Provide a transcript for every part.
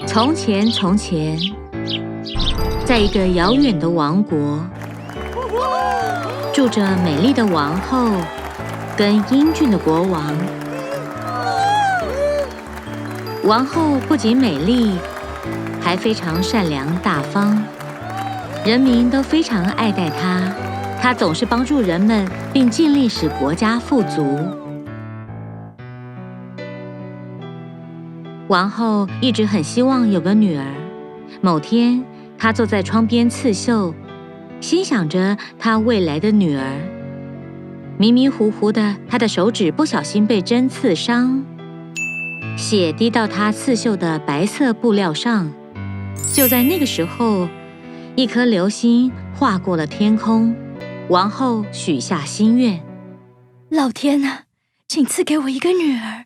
从前，从前，在一个遥远的王国，住着美丽的王后跟英俊的国王。王后不仅美丽，还非常善良大方，人民都非常爱戴她。她总是帮助人们，并尽力使国家富足。王后一直很希望有个女儿。某天，她坐在窗边刺绣，心想着她未来的女儿。迷迷糊糊的，她的手指不小心被针刺伤，血滴到她刺绣的白色布料上。就在那个时候，一颗流星划过了天空。王后许下心愿：老天啊，请赐给我一个女儿，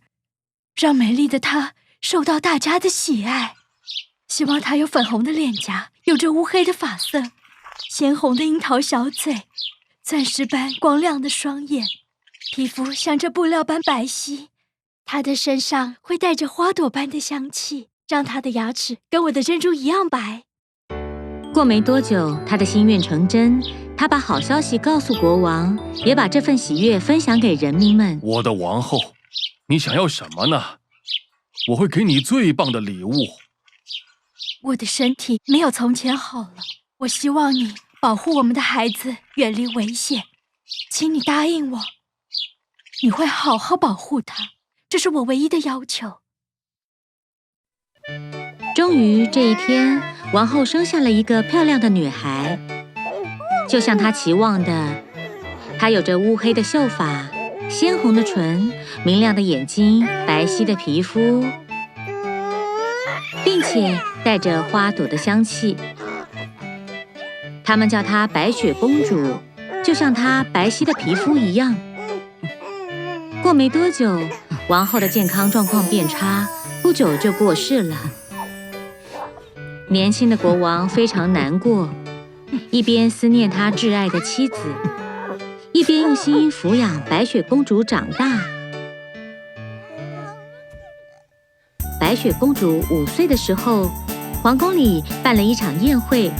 让美丽的她受到大家的喜爱。希望她有粉红的脸颊，有着乌黑的发色，鲜红的樱桃小嘴，钻石般光亮的双眼，皮肤像这布料般白皙。她的身上会带着花朵般的香气，让她的牙齿跟我的珍珠一样白。过没多久，她的心愿成真。她把好消息告诉国王，也把这份喜悦分享给人民们。我的王后，你想要什么呢？我会给你最棒的礼物。我的身体没有从前好了，我希望你保护我们的孩子远离危险，请你答应我，你会好好保护他，这是我唯一的要求。终于这一天，王后生下了一个漂亮的女孩，就像她期望的。她有着乌黑的秀发，鲜红的唇，明亮的眼睛，白皙的皮肤，并且带着花朵的香气。他们叫她白雪公主，就像她白皙的皮肤一样。过没多久，王后的健康状况变差，不久就过世了。年轻的国王非常难过，一边思念他挚爱的妻子，一边用心抚养白雪公主长大。白雪公主5岁的时候，皇宫里办了一场宴会，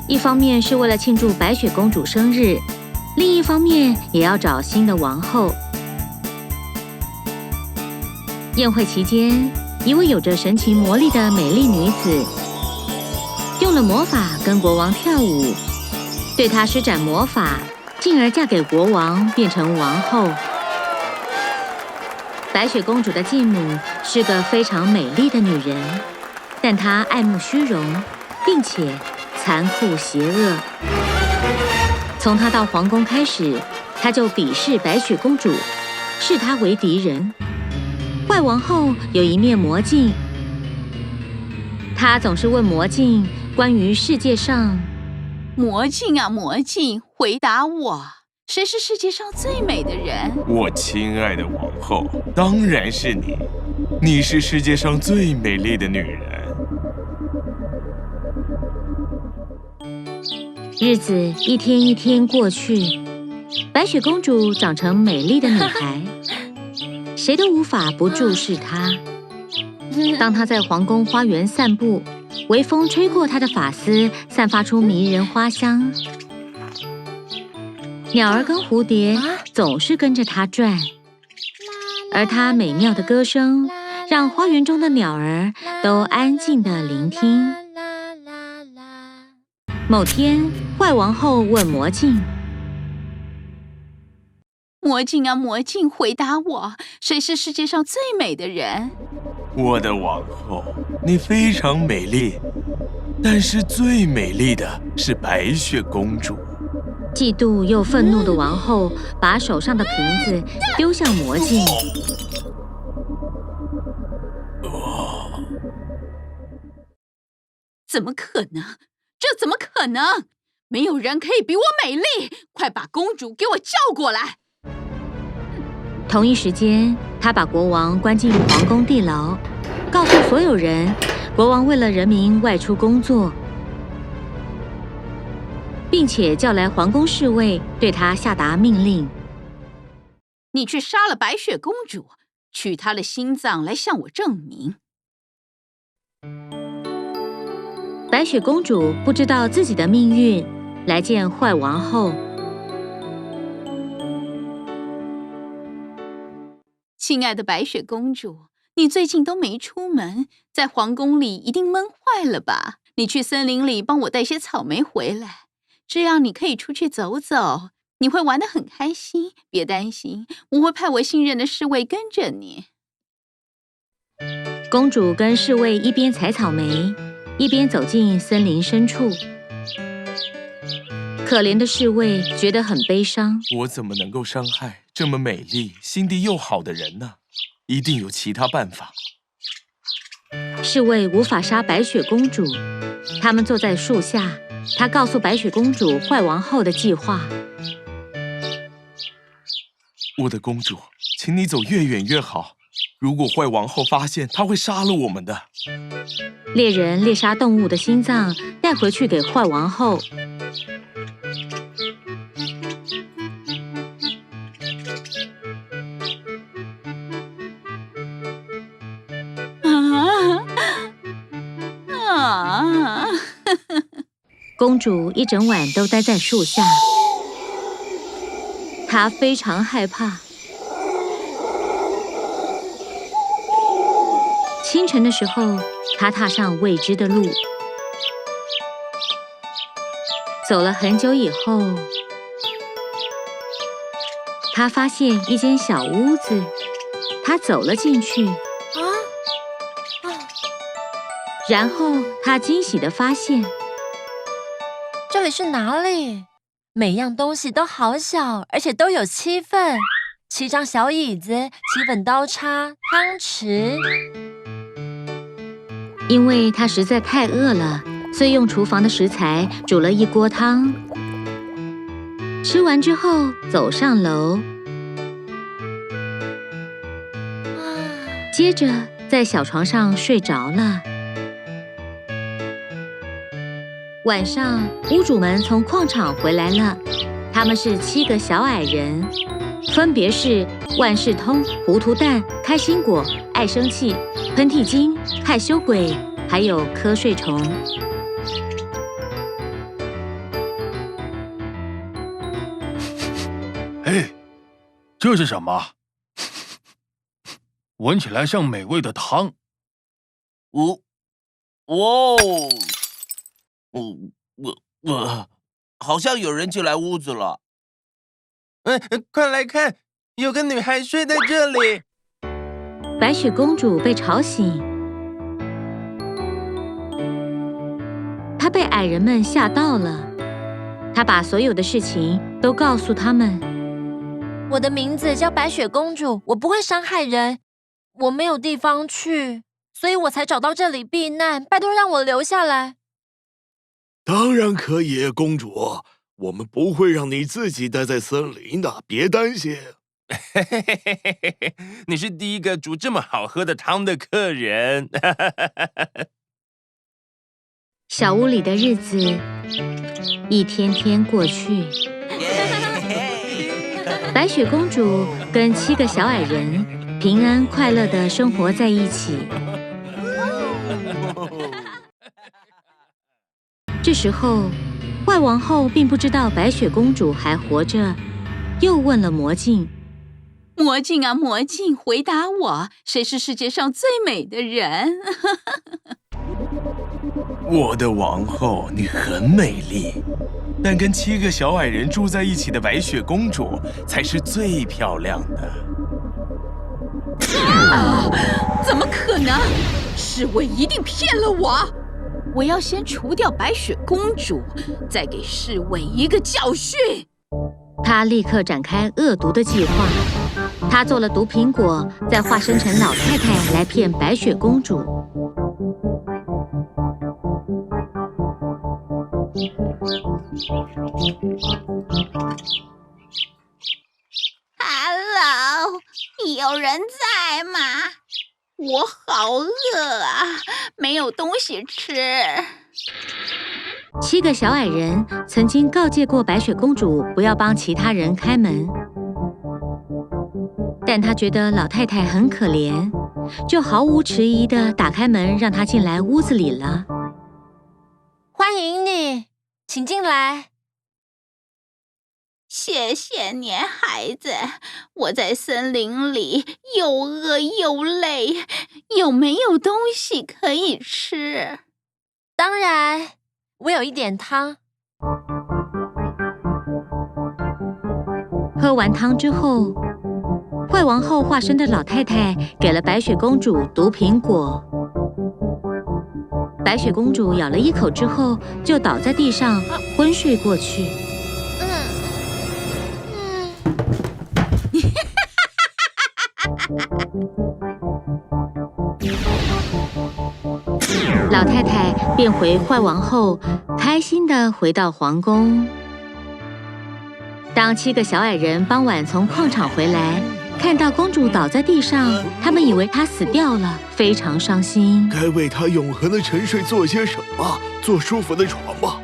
一方面是为了庆祝白雪公主生日，另一方面也要找新的王后。宴会期间，一位有着神奇魔力的美丽女子用了魔法跟国王跳舞，对她施展魔法，进而嫁给国王，变成王后。白雪公主的继母是个非常美丽的女人，但她爱慕虚荣，并且残酷邪恶。从她到皇宫开始，她就鄙视白雪公主，视她为敌人。坏王后有一面魔镜，她总是问魔镜关于世界上。魔镜啊魔镜，回答我，谁是世界上最美的人？我亲爱的王后，当然是你，你是世界上最美丽的女人。日子一天一天过去，白雪公主长成美丽的女孩，谁都无法不注视她。当她在皇宫花园散步，微风吹过她的发丝，散发出迷人花香。鸟儿跟蝴蝶总是跟着她转，而她美妙的歌声让花园中的鸟儿都安静地聆听。某天，坏王后问魔镜：魔镜啊魔镜，回答我，谁是世界上最美的人？我的王后，你非常美丽，但是最美丽的是白雪公主。嫉妒又愤怒的王后把手上的瓶子丢向魔镜。怎么可能？这怎么可能？没有人可以比我美丽！快把公主给我叫过来！同一时间，他把国王关进皇宫地牢，告诉所有人，国王为了人民外出工作。并且叫来皇宫侍卫，对他下达命令：你去杀了白雪公主，取她的心脏来向我证明。白雪公主不知道自己的命运，来见坏王后。亲爱的白雪公主，你最近都没出门，在皇宫里一定闷坏了吧？你去森林里帮我带些草莓回来，这样你可以出去走走，你会玩得很开心。别担心，我会派我信任的侍卫跟着你。公主跟侍卫一边采草莓，一边走进森林深处。可怜的侍卫觉得很悲伤。我怎么能够伤害这么美丽、心地又好的人呢？一定有其他办法。侍卫无法杀白雪公主，他们坐在树下，他告诉白雪公主坏王后的计划。我的公主，请你走越远越好。如果坏王后发现，她会杀了我们的。猎人猎杀动物的心脏，带回去给坏王后。公主一整晚都待在树下，她非常害怕。清晨的时候，她踏上未知的路，走了很久以后，她发现一间小屋子，她走了进去。然后她惊喜地发现，这里是哪里？每样东西都好小，而且都有7份，7张小椅子，7本刀叉、汤匙。因为她实在太饿了，所以用厨房的食材煮了一锅汤。吃完之后，走上楼，接着在小床上睡着了。晚上，屋主们从矿场回来了，他们是7个小矮人，分别是万事通、糊涂蛋、开心果、爱生气、喷嚏精、害羞鬼，还有瞌睡虫。哎，这是什么？闻起来像美味的汤。好像有人进来屋子了。快来看，有个女孩睡在这里。白雪公主被吵醒，她被矮人们吓到了。她把所有的事情都告诉他们。我的名字叫白雪公主，我不会伤害人，我没有地方去，所以我才找到这里避难。拜托让我留下来。当然可以，公主，我们不会让你自己待在森林的，别担心。你是第一个煮这么好喝的汤的客人。小屋里的日子一天天过去，白雪公主跟7个小矮人平安快乐地生活在一起。这时候，坏王后并不知道白雪公主还活着，又问了魔镜：“魔镜啊，魔镜，回答我，谁是世界上最美的人？”我的王后，你很美丽，但跟7个小矮人住在一起的白雪公主才是最漂亮的。怎么可能？侍卫一定骗了我！我要先除掉白雪公主，再给侍卫一个教训。她立刻展开恶毒的计划。她做了毒苹果，再化身成老太太来骗白雪公主。Hello， 有人在吗？我好饿啊，没有东西吃。7个小矮人曾经告诫过白雪公主不要帮其他人开门，但她觉得老太太很可怜，就毫无迟疑地打开门，让她进来屋子里了。欢迎你，请进来。谢谢你，孩子。我在森林里又饿又累，有没有东西可以吃？当然，我有一点汤。喝完汤之后，坏王后化身的老太太给了白雪公主毒苹果。白雪公主咬了一口之后，就倒在地上昏睡过去。老太太变回坏王后，开心地回到皇宫。当7个小矮人傍晚从矿场回来，看到公主倒在地上，他们以为她死掉了，非常伤心。该为她永恒的沉睡做些什么？做舒服的床吧。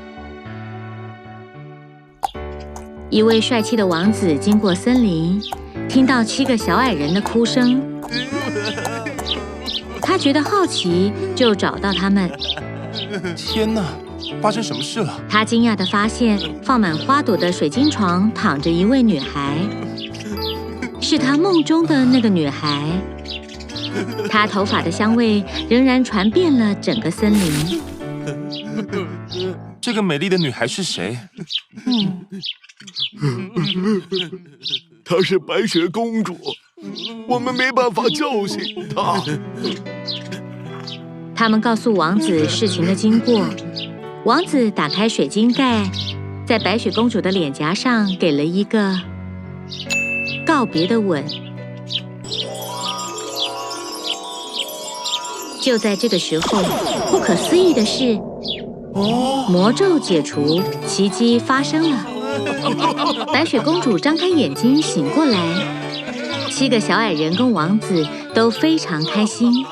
一位帅气的王子经过森林，听到7个小矮人的哭声，他觉得好奇，就找到他们。天哪，发生什么事了？他惊讶地发现，放满花朵的水晶床躺着一位女孩，是他梦中的那个女孩。她头发的香味仍然传遍了整个森林。这个美丽的女孩是谁？她是白雪公主，我们没办法叫醒她。他们告诉王子事情的经过。王子打开水晶盖，在白雪公主的脸颊上给了一个告别的吻。就在这个时候，不可思议的是，魔咒解除，奇迹发生了。白雪公主张开眼睛醒过来，7个小矮人跟王子都非常开心。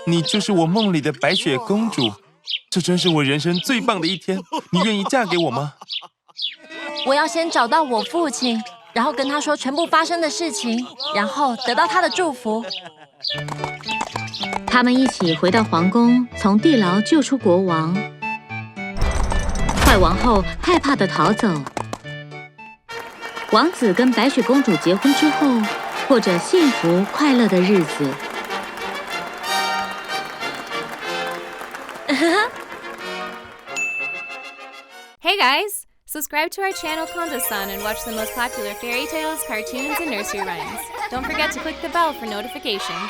你就是我梦里的白雪公主，这真是我人生最棒的一天。你愿意嫁给我吗？我要先找到我父亲，然后跟他说全部发生的事情，然后得到他的祝福。他们一起回到皇宫，从地牢救出国王。坏王后害怕地逃走。王子跟白雪公主结婚之后，过着幸福快乐的日子。Hey guys! Subscribe to our channel Konda-san and watch the most popular fairy tales, cartoons, and nursery rhymes. Don't forget to click the bell for notifications.